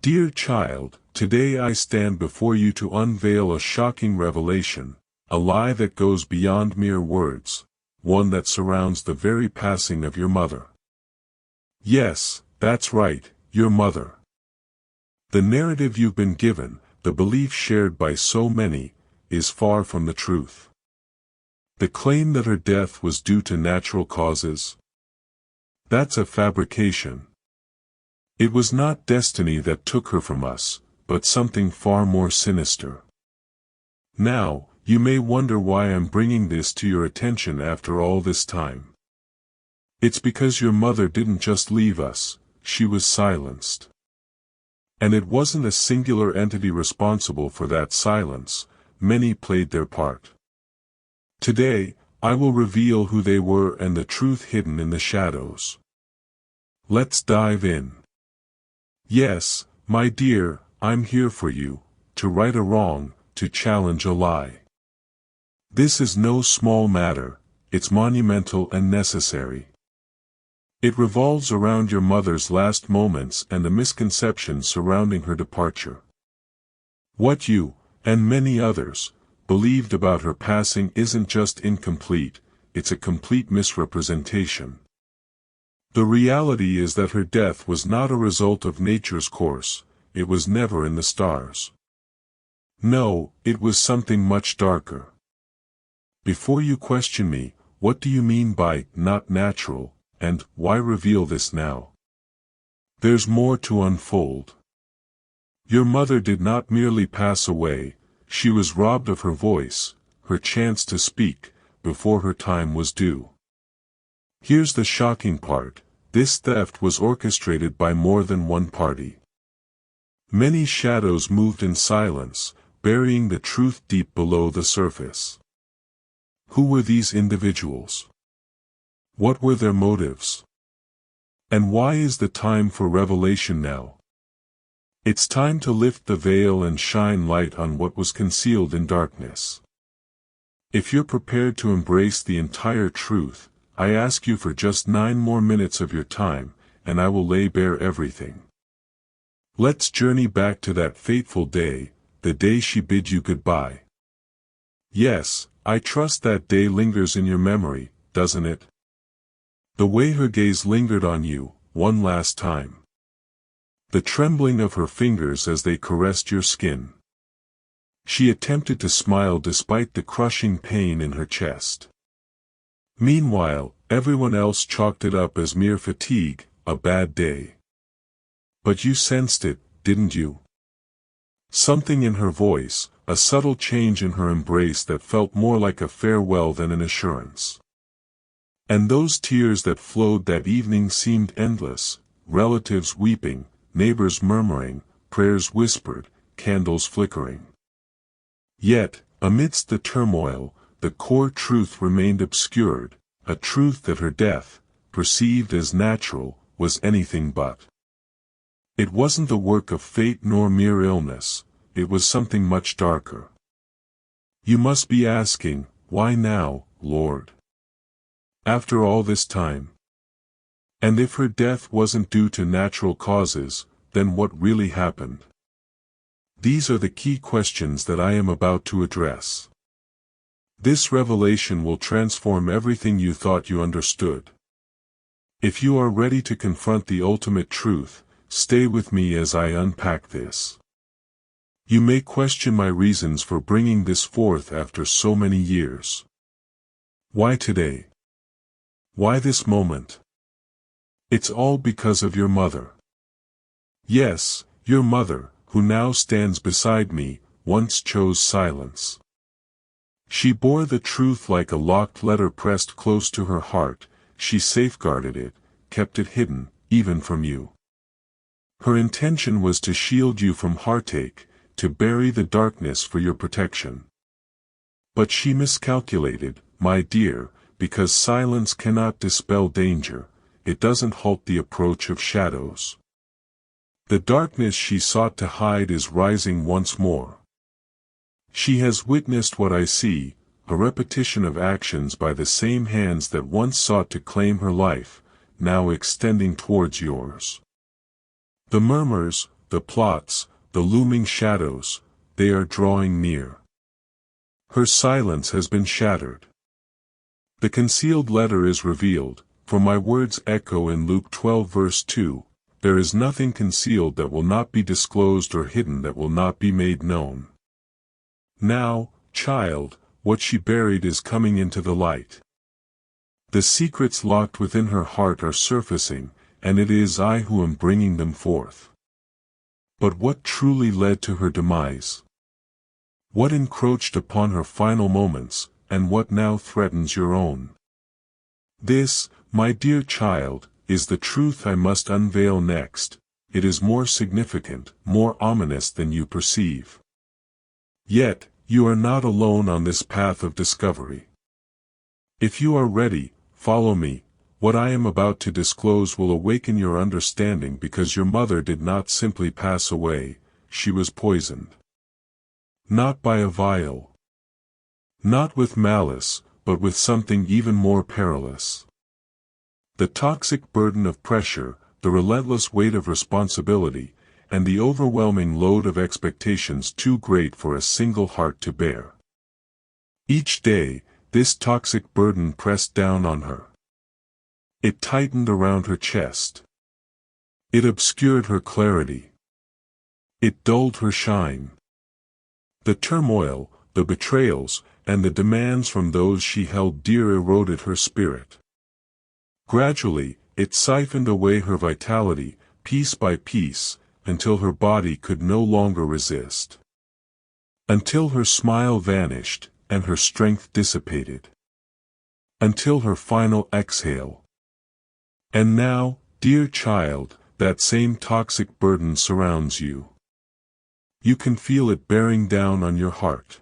Dear child, today I stand before you to unveil a shocking revelation, a lie that goes beyond mere words, one that surrounds the very passing of your mother. Yes, that's right, your mother. The narrative you've been given, the belief shared by so many, is far from the truth. The claim that her death was due to natural causes? That's a fabrication. It was not destiny that took her from us, but something far more sinister. Now, you may wonder why I'm bringing this to your attention after all this time. It's because your mother didn't just leave us, she was silenced. And it wasn't a singular entity responsible for that silence, many played their part. Today, I will reveal who they were and the truth hidden in the shadows. Let's dive in. Yes, my dear, I'm here for you, to right a wrong, to challenge a lie. This is no small matter, it's monumental and necessary. It revolves around your mother's last moments and the misconceptions surrounding her departure. What you, and many others, believed about her passing isn't just incomplete, it's a complete misrepresentation. The reality is that her death was not a result of nature's course, it was never in the stars. No, it was something much darker. Before you question me, what do you mean by not natural, and why reveal this now? There's more to unfold. Your mother did not merely pass away, she was robbed of her voice, her chance to speak, before her time was due. Here's the shocking part, this theft was orchestrated by more than one party. Many shadows moved in silence, burying the truth deep below the surface. Who were these individuals? What were their motives? And why is the time for revelation now? It's time to lift the veil and shine light on what was concealed in darkness. If you're prepared to embrace the entire truth, I ask you for just 9 more minutes of your time, and I will lay bare everything. Let's journey back to that fateful day, the day she bid you goodbye. Yes, I trust that day lingers in your memory, doesn't it? The way her gaze lingered on you, one last time. The trembling of her fingers as they caressed your skin. She attempted to smile despite the crushing pain in her chest. Meanwhile, everyone else chalked it up as mere fatigue, a bad day. But you sensed it, didn't you? Something in her voice, a subtle change in her embrace that felt more like a farewell than an assurance. And those tears that flowed that evening seemed endless, relatives weeping, neighbors murmuring, prayers whispered, candles flickering. Yet, amidst the turmoil, the core truth remained obscured, a truth that her death, perceived as natural, was anything but. It wasn't the work of fate nor mere illness, it was something much darker. You must be asking, why now, Lord? After all this time? And if her death wasn't due to natural causes, then what really happened? These are the key questions that I am about to address. This revelation will transform everything you thought you understood. If you are ready to confront the ultimate truth, stay with me as I unpack this. You may question my reasons for bringing this forth after so many years. Why today? Why this moment? It's all because of your mother. Yes, your mother, who now stands beside me, once chose silence. She bore the truth like a locked letter pressed close to her heart, she safeguarded it, kept it hidden, even from you. Her intention was to shield you from heartache, to bury the darkness for your protection. But she miscalculated, my dear, because silence cannot dispel danger, it doesn't halt the approach of shadows. The darkness she sought to hide is rising once more. She has witnessed what I see, a repetition of actions by the same hands that once sought to claim her life, now extending towards yours. The murmurs, the plots, the looming shadows, they are drawing near. Her silence has been shattered. The concealed letter is revealed, for my words echo in Luke 12 verse 2, there is nothing concealed that will not be disclosed or hidden that will not be made known. Now, child, what she buried is coming into the light. The secrets locked within her heart are surfacing, and it is I who am bringing them forth. But what truly led to her demise? What encroached upon her final moments, and what now threatens your own? This, my dear child, is the truth I must unveil next. It is more significant, more ominous than you perceive. Yet, you are not alone on this path of discovery. If you are ready, follow me. What I am about to disclose will awaken your understanding, because your mother did not simply pass away, she was poisoned. Not by a vial. Not with malice, but with something even more perilous. The toxic burden of pressure, the relentless weight of responsibility, and the overwhelming load of expectations too great for a single heart to bear. Each day, this toxic burden pressed down on her. It tightened around her chest. It obscured her clarity. It dulled her shine. The turmoil, the betrayals, and the demands from those she held dear eroded her spirit. Gradually, it siphoned away her vitality, piece by piece, until her body could no longer resist. Until her smile vanished, and her strength dissipated. Until her final exhale. And now, dear child, that same toxic burden surrounds you. You can feel it bearing down on your heart.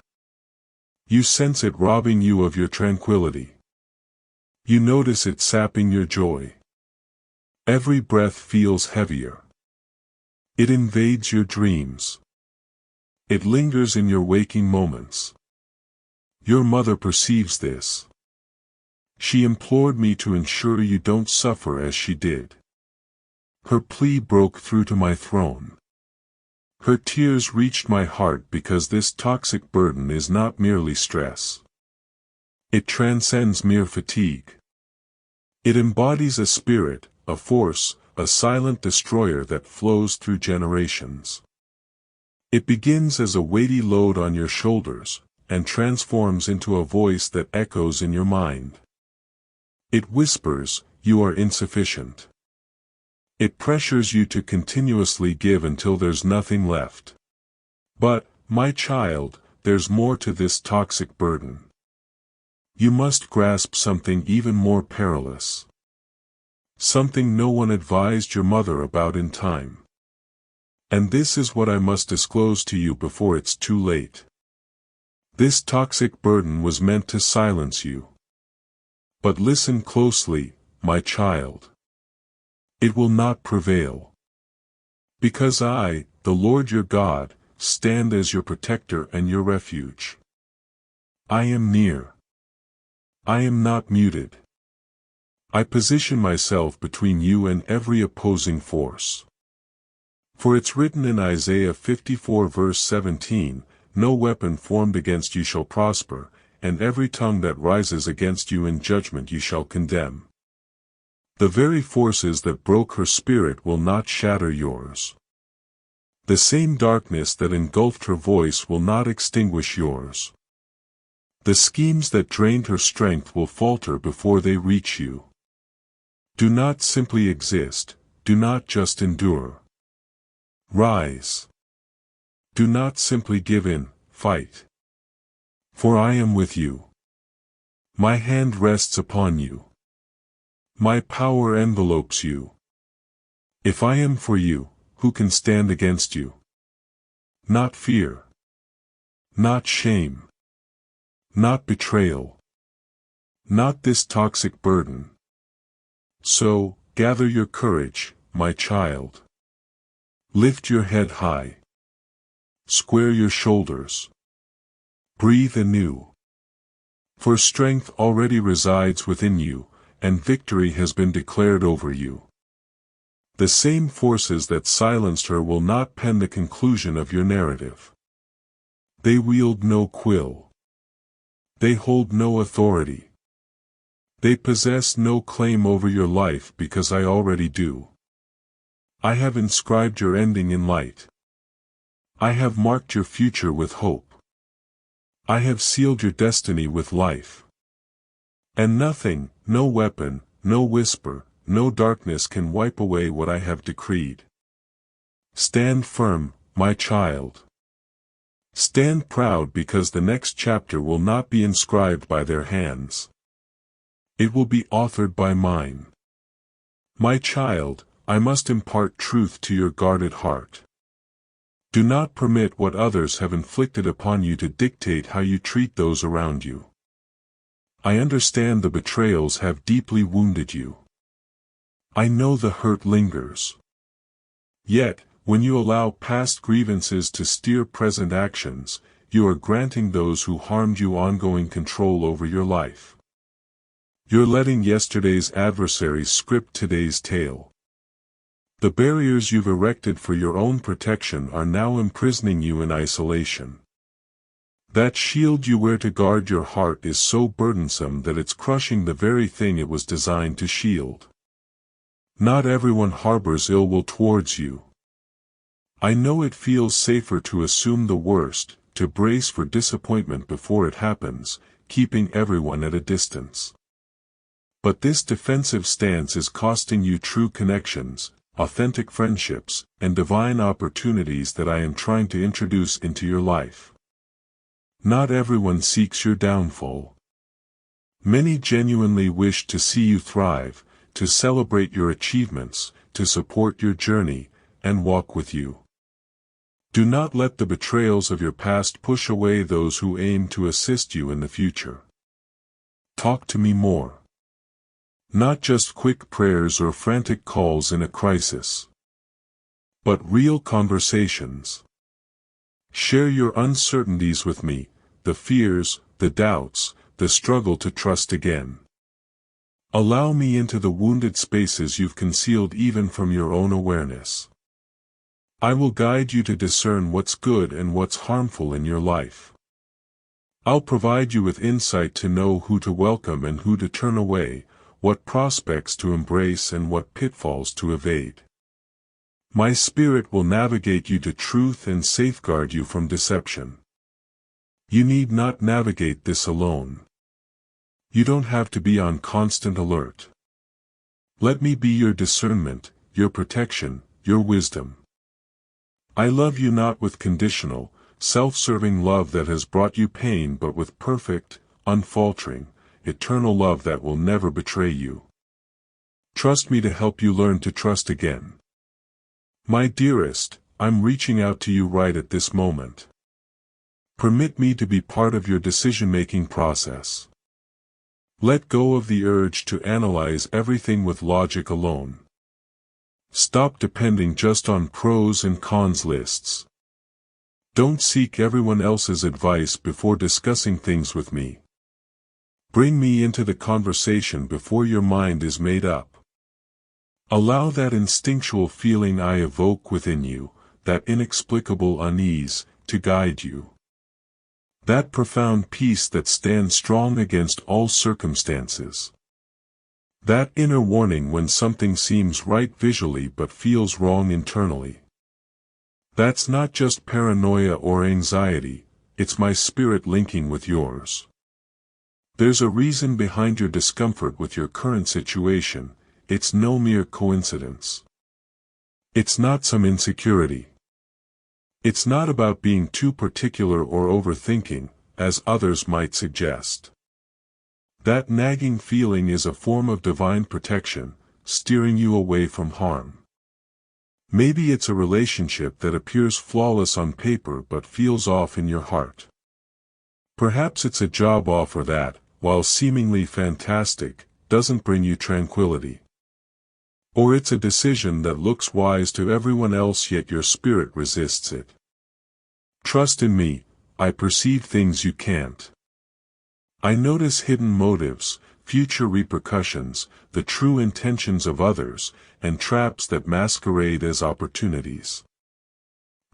You sense it robbing you of your tranquility. You notice it sapping your joy. Every breath feels heavier. It invades your dreams. It lingers in your waking moments. Your mother perceives this. She implored me to ensure you don't suffer as she did. Her plea broke through to my throne. Her tears reached my heart, because this toxic burden is not merely stress. It transcends mere fatigue. It embodies a spirit, a force, a silent destroyer that flows through generations. It begins as a weighty load on your shoulders, and transforms into a voice that echoes in your mind. It whispers, "You are insufficient." It pressures you to continuously give until there's nothing left. But, my child, there's more to this toxic burden. You must grasp something even more perilous. Something no one advised your mother about in time. And this is what I must disclose to you before it's too late. This toxic burden was meant to silence you. But listen closely, my child. It will not prevail. Because I, the Lord your God, stand as your protector and your refuge. I am near. I am not muted. I position myself between you and every opposing force. For it's written in Isaiah 54 verse 17, "No weapon formed against you shall prosper, and every tongue that rises against you in judgment you shall condemn." The very forces that broke her spirit will not shatter yours. The same darkness that engulfed her voice will not extinguish yours. The schemes that drained her strength will falter before they reach you. Do not simply exist, do not just endure. Rise. Do not simply give in, fight. For I am with you. My hand rests upon you. My power envelopes you. If I am for you, who can stand against you? Not fear. Not shame. Not betrayal. Not this toxic burden. So, gather your courage, my child. Lift your head high. Square your shoulders. Breathe anew. For strength already resides within you, and victory has been declared over you. The same forces that silenced her will not pen the conclusion of your narrative. They wield no quill. They hold no authority. They possess no claim over your life because I already do. I have inscribed your ending in light. I have marked your future with hope. I have sealed your destiny with life. And nothing, no weapon, no whisper, no darkness can wipe away what I have decreed. Stand firm, my child. Stand proud because the next chapter will not be inscribed by their hands. It will be authored by mine. My child, I must impart truth to your guarded heart. Do not permit what others have inflicted upon you to dictate how you treat those around you. I understand the betrayals have deeply wounded you. I know the hurt lingers. Yet, when you allow past grievances to steer present actions, you are granting those who harmed you ongoing control over your life. You're letting yesterday's adversaries script today's tale. The barriers you've erected for your own protection are now imprisoning you in isolation. That shield you wear to guard your heart is so burdensome that it's crushing the very thing it was designed to shield. Not everyone harbors ill will towards you. I know it feels safer to assume the worst, to brace for disappointment before it happens, keeping everyone at a distance. But this defensive stance is costing you true connections, authentic friendships, and divine opportunities that I am trying to introduce into your life. Not everyone seeks your downfall. Many genuinely wish to see you thrive, to celebrate your achievements, to support your journey, and walk with you. Do not let the betrayals of your past push away those who aim to assist you in the future. Talk to me more. Not just quick prayers or frantic calls in a crisis, but real conversations. Share your uncertainties with me, the fears, the doubts, the struggle to trust again. Allow me into the wounded spaces you've concealed even from your own awareness. I will guide you to discern what's good and what's harmful in your life. I'll provide you with insight to know who to welcome and who to turn away, what prospects to embrace and what pitfalls to evade. My spirit will navigate you to truth and safeguard you from deception. You need not navigate this alone. You don't have to be on constant alert. Let me be your discernment, your protection, your wisdom. I love you not with conditional, self-serving love that has brought you pain but with perfect, unfaltering, eternal love that will never betray you. Trust me to help you learn to trust again. My dearest, I'm reaching out to you right at this moment. Permit me to be part of your decision-making process. Let go of the urge to analyze everything with logic alone. Stop depending just on pros and cons lists. Don't seek everyone else's advice before discussing things with me. Bring me into the conversation before your mind is made up. Allow that instinctual feeling I evoke within you, that inexplicable unease, to guide you. That profound peace that stands strong against all circumstances. That inner warning when something seems right visually but feels wrong internally. That's not just paranoia or anxiety, it's my spirit linking with yours. There's a reason behind your discomfort with your current situation, it's no mere coincidence. It's not some insecurity. It's not about being too particular or overthinking, as others might suggest. That nagging feeling is a form of divine protection, steering you away from harm. Maybe it's a relationship that appears flawless on paper but feels off in your heart. Perhaps it's a job offer that, while seemingly fantastic, doesn't bring you tranquility. Or it's a decision that looks wise to everyone else yet your spirit resists it. Trust in me, I perceive things you can't. I notice hidden motives, future repercussions, the true intentions of others, and traps that masquerade as opportunities.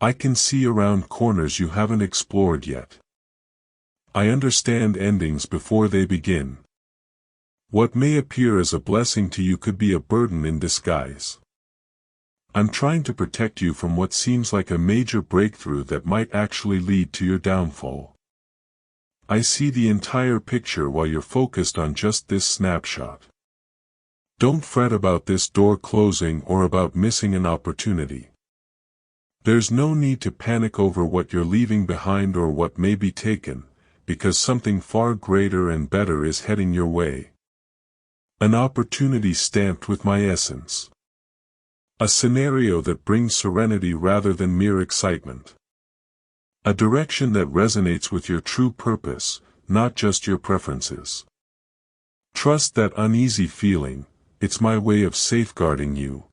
I can see around corners you haven't explored yet. I understand endings before they begin. What may appear as a blessing to you could be a burden in disguise. I'm trying to protect you from what seems like a major breakthrough that might actually lead to your downfall. I see the entire picture while you're focused on just this snapshot. Don't fret about this door closing or about missing an opportunity. There's no need to panic over what you're leaving behind or what may be taken, because something far greater and better is heading your way. An opportunity stamped with my essence. A scenario that brings serenity rather than mere excitement. A direction that resonates with your true purpose, not just your preferences. Trust that uneasy feeling, it's my way of safeguarding you.